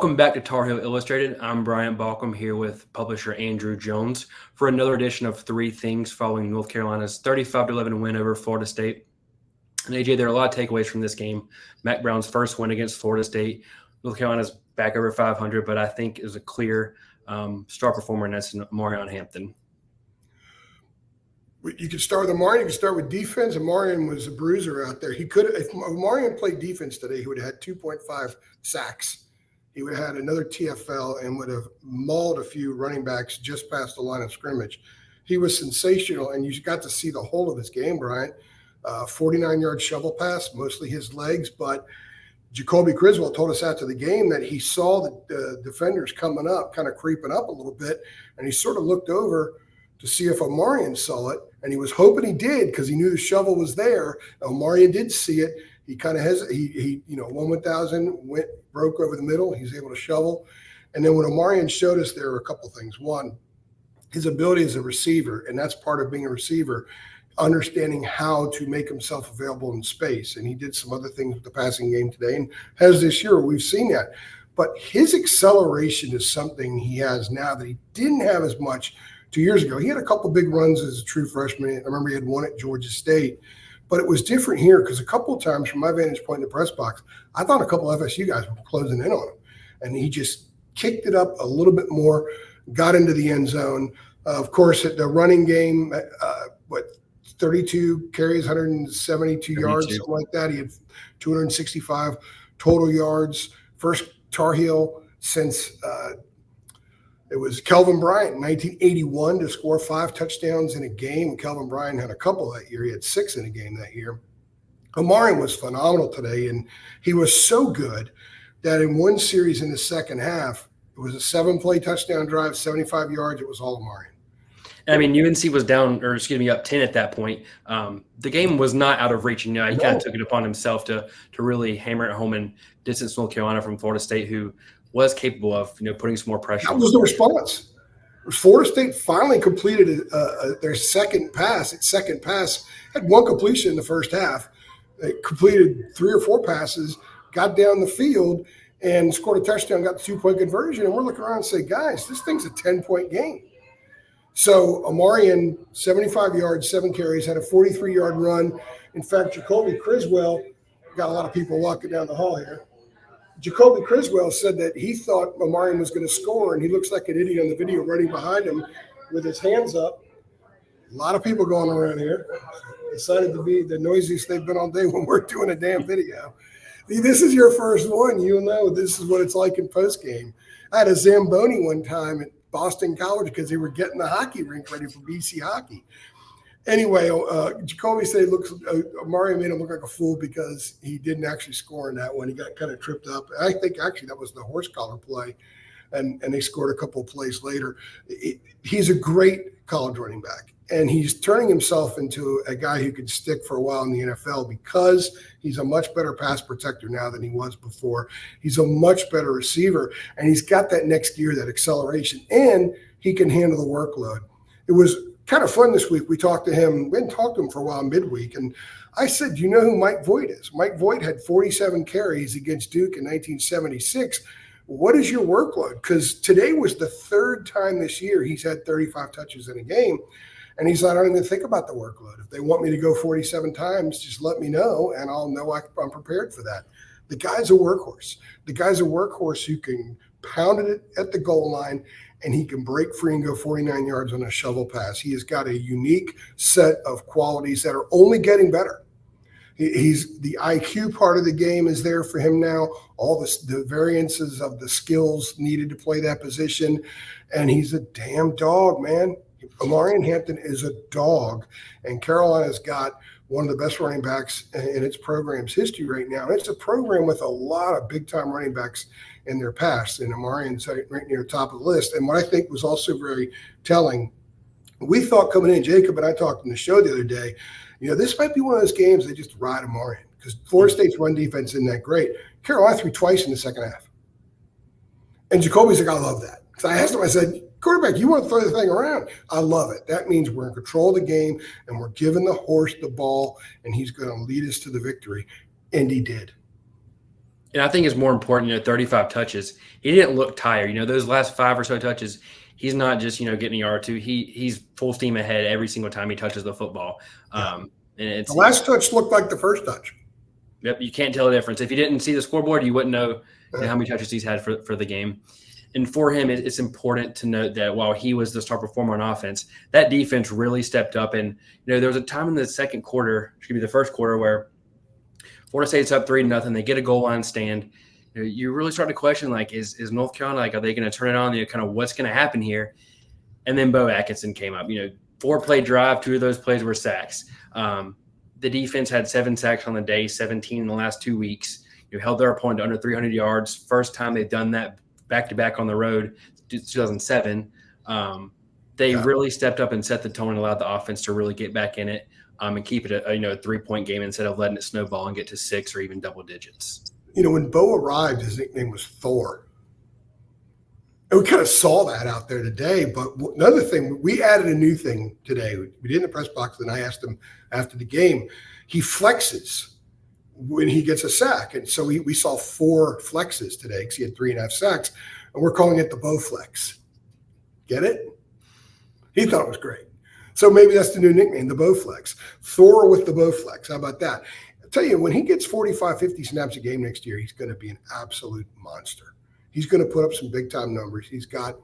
Welcome back to Tar Heel Illustrated. I'm Bryant Balcom here with publisher Andrew Jones for another edition of Three Things following North Carolina's 35-11 win over Florida State. And AJ, there are a lot of takeaways from this game. Mac Brown's first win against Florida State. North Carolina's back over 500, but I think is a clear star performer, and that's Marion Hampton. You could start with Marion. You could start with defense. And Marion was a bruiser out there. He could, if Marion played defense today, he would have had 2.5 sacks. He would have had another TFL and would have mauled a few running backs just past the line of scrimmage. He was sensational, and you got to see the whole of his game, Bryant. 49-yard shovel pass, mostly his legs, but Jacoby Criswell told us after the game that he saw the defenders coming up, kind of creeping up a little bit, and he sort of looked over to see if Omarion saw it, and he was hoping he did because he knew the shovel was there. Omarion did see it. He kind of he 1,000 broke over the middle. He was able to shovel, and then when Omarion showed us, there were a couple things. One, his ability as a receiver, and that's part of being a receiver, understanding how to make himself available in space. And he did some other things with the passing game today, and as this year we've seen that. But his acceleration is something he has now that he didn't have as much 2 years ago. He had a couple big runs as a true freshman. I remember he had one at Georgia State, but it was different here because a couple of times from my vantage point in the press box, I thought a couple of FSU guys were closing in on him, and he just kicked it up a little bit more, got into the end zone. Of course, at the running game, 32 carries, 172 yards, something like that. He had 265 total yards. First Tar Heel since it was Kelvin Bryant in 1981 to score 5 touchdowns in a game. Kelvin Bryant had a couple that year. He had 6 in a game that year. Omarion was phenomenal today, and he was so good that in one series in the second half, it was a 7-play touchdown drive, 75 yards. It was all Omarion. I mean, UNC was up 10 at that point. The game was not out of reach. He kind of took it upon himself to really hammer it home and distance North Carolina from Florida State, who was capable of putting some more pressure. That was the response. Florida State finally completed their second pass. Its second pass had one completion in the first half. They completed 3 or 4 passes, got down the field, and scored a touchdown, got the 2-point conversion. And we're looking around and say, guys, this thing's a 10-point game. So Omarion, 75 yards, 7 carries, had a 43-yard run. In fact, Jacoby Criswell, got a lot of people walking down the hall here. Jacoby Criswell said that he thought Omarion was going to score, and he looks like an idiot on the video running behind him with his hands up. A lot of people going around here. Decided to be the noisiest they've been all day when we're doing a damn video. This is your first one. You'll know this is what it's like in postgame. I had a Zamboni one time at Boston College because they were getting the hockey rink ready for BC hockey. Anyway, Jacoby said Mario made him look like a fool because he didn't actually score in that one. He got kind of tripped up. I think actually that was the horse collar play, and they scored a couple of plays later. He's a great college running back, and he's turning himself into a guy who could stick for a while in the NFL because he's a much better pass protector now than he was before. He's a much better receiver, and he's got that next gear, that acceleration, and he can handle the workload. It was kind of fun this week. We talked to him. We hadn't talked to him for a while midweek, and I said, do you know who Mike Voigt is? Mike Voigt had 47 carries against Duke in 1976. What is your workload? Because today was the 3rd time this year he's had 35 touches in a game. And he's like, I don't even think about the workload. If they want me to go 47 times, just let me know, and I'll know I'm prepared for that. The guy's a workhorse. The guy's a workhorse who can pound it at the goal line, and he can break free and go 49 yards on a shovel pass. He has got a unique set of qualities that are only getting better. He's the IQ part of the game is there for him now, all the variances of the skills needed to play that position, and he's a damn dog, man. Marion Hampton is a dog, and Carolina's got one of the best running backs in its program's history right now. It's a program with a lot of big-time running backs in their past, and Omarion's right near the top of the list. And what I think was also very telling, we thought coming in, Jacob and I talked on the show the other day, this might be one of those games they just ride Omarion because Florida State's run defense isn't that great. Carolina threw twice in the second half. And Jacoby's like, I love that. Because I asked him, I said, quarterback, you want to throw the thing around? I love it. That means we're in control of the game, and we're giving the horse the ball, and he's going to lead us to the victory. And he did. And I think it's more important, 35 touches. He didn't look tired. Those last 5 or so touches, he's not just, getting a yard or two. He's full steam ahead every single time he touches the football. Yeah. And the last touch looked like the first touch. Yep, you can't tell the difference. If you didn't see the scoreboard, you wouldn't know, how many touches he's had for the game. And for him, it's important to note that while he was the star performer on offense, that defense really stepped up. And, there was a time in the the first quarter, where Florida State's up 3-0. They get a goal line stand. You really start to question, is North Carolina, are they going to turn it on? Kind of what's going to happen here? And then Bo Atkinson came up. 4-play drive, 2 of those plays were sacks. The defense had 7 sacks on the day, 17 in the last 2 weeks. Held their opponent to under 300 yards. First time they've done that back-to-back on the road, 2007. They really stepped up and set the tone and allowed the offense to really get back in it and keep it a 3-point game instead of letting it snowball and get to 6 or even double digits. When Bo arrived, his nickname was Thor. And we kind of saw that out there today. But another thing, we added a new thing today. We did in the press box, and I asked him after the game. He flexes when he gets a sack. And so we saw 4 flexes today because he had 3.5 sacks. And we're calling it the Bo flex. Get it? He thought it was great. So maybe that's the new nickname, the Bo flex. Thor with the Bo flex. How about that? I'll tell you, when he gets 45, 50 snaps a game next year, he's going to be an absolute monster. He's going to put up some big-time numbers. He's got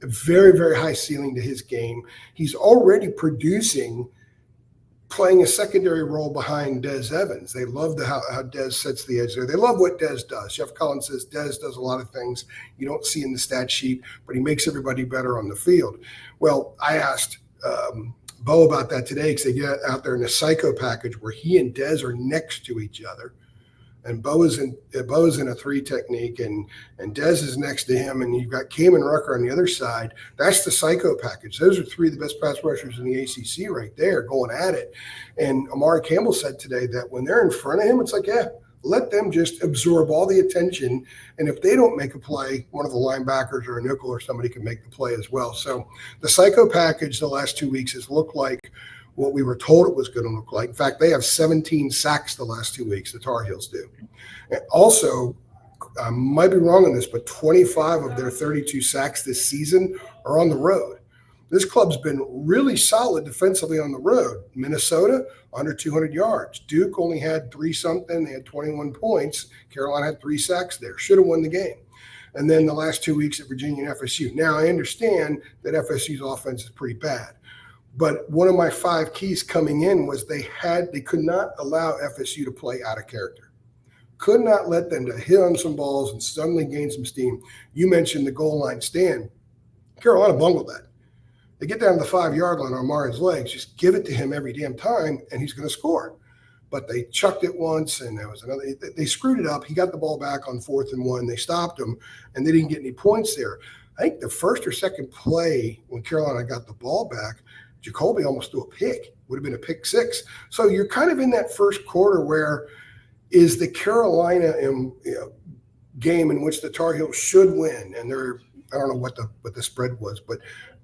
a very, very high ceiling to his game. He's already producing, playing a secondary role behind Des Evans. They love how Des sets the edge there. They love what Des does. Jeff Collins says Des does a lot of things you don't see in the stat sheet, but he makes everybody better on the field. Well, I asked Bo about that today because they get out there in a psycho package where he and Des are next to each other. And Bo is in a 3 technique, and Dez is next to him, and you've got Kamen Rucker on the other side. That's the psycho package. Those are 3 of the best pass rushers in the ACC right there, going at it. And Amari Campbell said today that when they're in front of him, it's like, let them just absorb all the attention. And if they don't make a play, one of the linebackers or a nickel or somebody can make the play as well. So the psycho package the last 2 weeks has looked like what we were told it was going to look like. In fact, they have 17 sacks the last 2 weeks, the Tar Heels do. And also, I might be wrong on this, but 25 of their 32 sacks this season are on the road. This club's been really solid defensively on the road. Minnesota, under 200 yards. Duke only had 3-something. They had 21 points. Carolina had 3 sacks there. Should have won the game. And then the last 2 weeks at Virginia and FSU. Now, I understand that FSU's offense is pretty bad. But one of my 5 keys coming in was they could not allow FSU to play out of character. Could not let them to hit on some balls and suddenly gain some steam. You mentioned the goal line stand. Carolina bungled that. They get down to the 5-yard line on Amari's legs, just give it to him every damn time, and he's going to score. But they chucked it once, and there was another. They screwed it up. He got the ball back on 4th and 1. They stopped him, and they didn't get any points there. I think the first or second play when Carolina got the ball back, Jacoby almost threw a pick. Would have been a pick 6. So you're kind of in that first quarter where is the Carolina game in which the Tar Heels should win, and I don't know what the spread was, but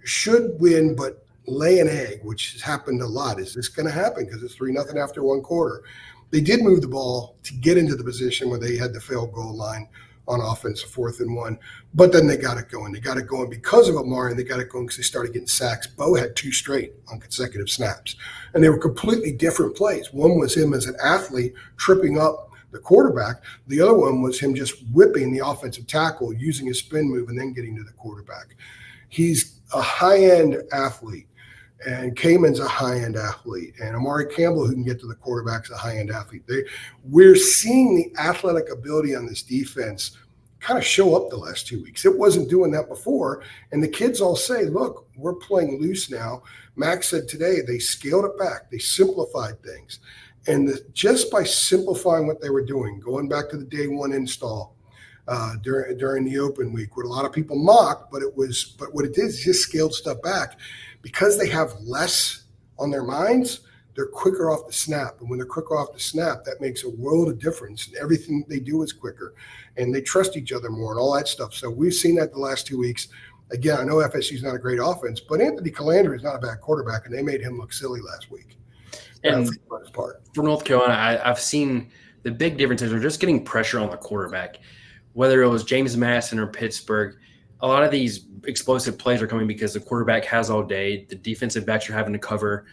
should win, but lay an egg, which has happened a lot. Is this going to happen? Because it's 3-0 after 1 quarter. They did move the ball to get into the position where they had the failed goal line on offense, 4th and 1. But then they got it going. They got it going because of Amari, and they got it going because they started getting sacks. Bo had 2 straight on consecutive snaps. And they were completely different plays. One was him as an athlete tripping up the quarterback. The other one was him just whipping the offensive tackle, using his spin move, and then getting to the quarterback. He's a high-end athlete, and Kamen's a high-end athlete, and Amari Campbell, who can get to the quarterback, is a high-end athlete. We're seeing the athletic ability on this defense kind of show up the last 2 weeks. It wasn't doing that before, and the kids all say, look, we're playing loose now. Max said today they scaled it back. They simplified things. And just by simplifying what they were doing, going back to the day 1 install, during the open week, what a lot of people mocked, but what it did is just scaled stuff back. Because they have less on their minds, they're quicker off the snap. And when they're quicker off the snap, that makes a world of difference. And everything they do is quicker. And they trust each other more and all that stuff. So we've seen that the last 2 weeks. Again, I know FSU's not a great offense, but Anthony Calandra is not a bad quarterback, and they made him look silly last week. And for North Carolina, I've seen the big differences are just getting pressure on the quarterback. Whether it was James Madison or Pittsburgh, a lot of these explosive plays are coming because the quarterback has all day. The defensive backs are having to cover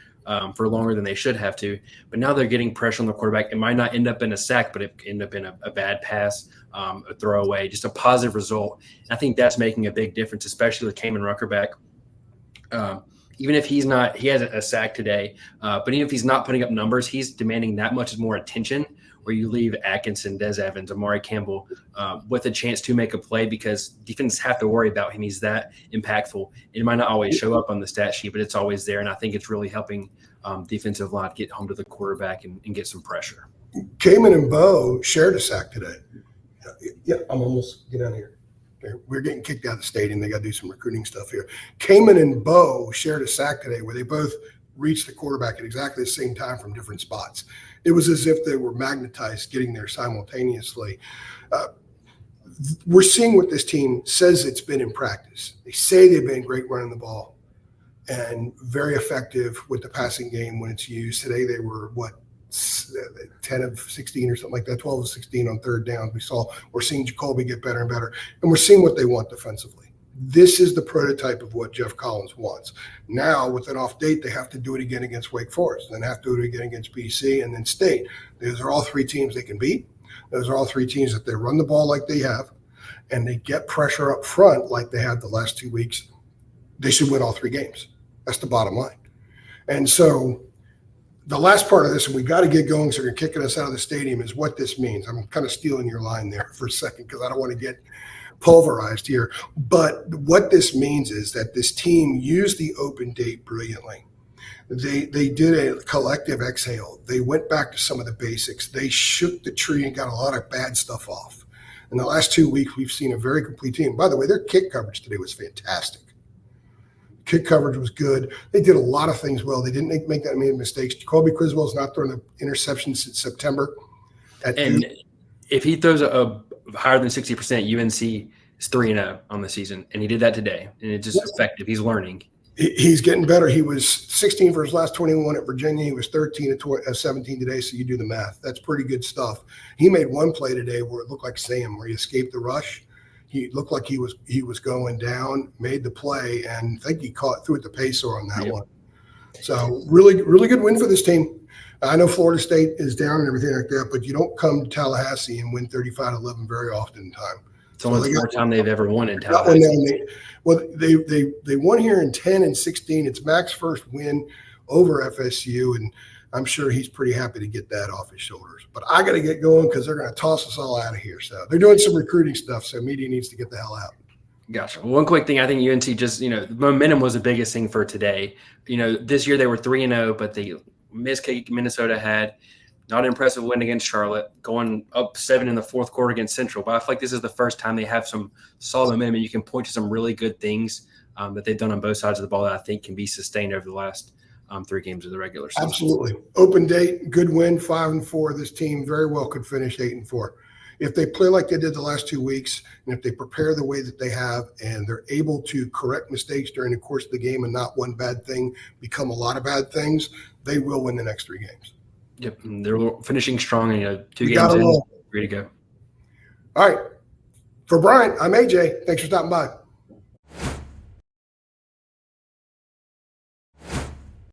for longer than they should have to. But now they're getting pressure on the quarterback. It might not end up in a sack, but it could end up in a bad pass, a throwaway, just a positive result. And I think that's making a big difference, especially with Kamen Rucker back. Even if he has a sack today, but even if he's not putting up numbers, he's demanding that much more attention, where you leave Atkinson, Des Evans, Amari Campbell with a chance to make a play, because defenses have to worry about him. He's that impactful. It might not always show up on the stat sheet, but it's always there. And I think it's really helping defensive line get home to the quarterback and get some pressure. Kamen and Bo shared a sack today. Yeah, I'm almost get out of here. We're getting kicked out of the stadium. They got to do some recruiting stuff here. Kamen and Bo shared a sack today where they both reached the quarterback at exactly the same time from different spots. It was as if they were magnetized getting there simultaneously. We're seeing what this team says it's been in practice. They say they've been great running the ball and very effective with the passing game when it's used. Today they were, 10 of 16 or something like that, 12 of 16 on third down. We're seeing Jacoby get better and better, and we're seeing what they want defensively. This is the prototype of what Jeff Collins wants. Now, with an off date, they have to do it again against Wake Forest, then have to do it again against BC, and then State. Those are all three teams they can beat. Those are all three teams that they run the ball like they have, and they get pressure up front like they had the last 2 weeks. They should win all three games. That's the bottom line. And so the last part of this, and we got to get going, so you're kicking us out of the stadium, is what this means. I'm kind of stealing your line there for a second because I don't want to get pulverized here. But what this means is that this team used the open date brilliantly. They did a collective exhale. They went back to some of the basics. They shook the tree and got a lot of bad stuff off. In the last 2 weeks, we've seen a very complete team. By the way, their kick coverage today was fantastic. Kick coverage was good. They did a lot of things well. They didn't make that many mistakes. Jacoby Criswell's not throwing an interception since September. And if he throws a higher than 60%, UNC is 3-0 on the season, and he did that today. And it's just effective. He's learning. He's getting better. He was 16 for his last 21 at Virginia. He was 13 at 17 today, so you do the math. That's pretty good stuff. He made one play today where it looked like Sam, where he escaped the rush. He looked like he was going down, made the play, and I think he threw it to Pacer on that one. So really, really good win for this team. I know Florida State is down and everything like that, but you don't come to Tallahassee and win 35-11 very often in time. It's only the fourth time they've ever won in Tallahassee. They won here in 10 and 16. It's Mac's first win over FSU, and I'm sure he's pretty happy to get that off his shoulders. But I got to get going because they're going to toss us all out of here. So they're doing some recruiting stuff, so media needs to get the hell out. Gotcha. One quick thing, I think UNC just, momentum was the biggest thing for today. This year they were 3-0, but the miskick Minnesota had, not an impressive win against Charlotte, going up 7 in the fourth quarter against Central. But I feel like this is the first time they have some solid momentum. You can point to some really good things that they've done on both sides of the ball that I think can be sustained over the last 3 games of the regular season. Absolutely. Open date, good win, 5-4. This team very well could finish 8-4. If they play like they did the last 2 weeks, and if they prepare the way that they have, and they're able to correct mistakes during the course of the game and not one bad thing become a lot of bad things, they will win the next 3 games. Yep. And they're finishing strong, 2 games in, ready to go. All right. For Brian, I'm AJ. Thanks for stopping by.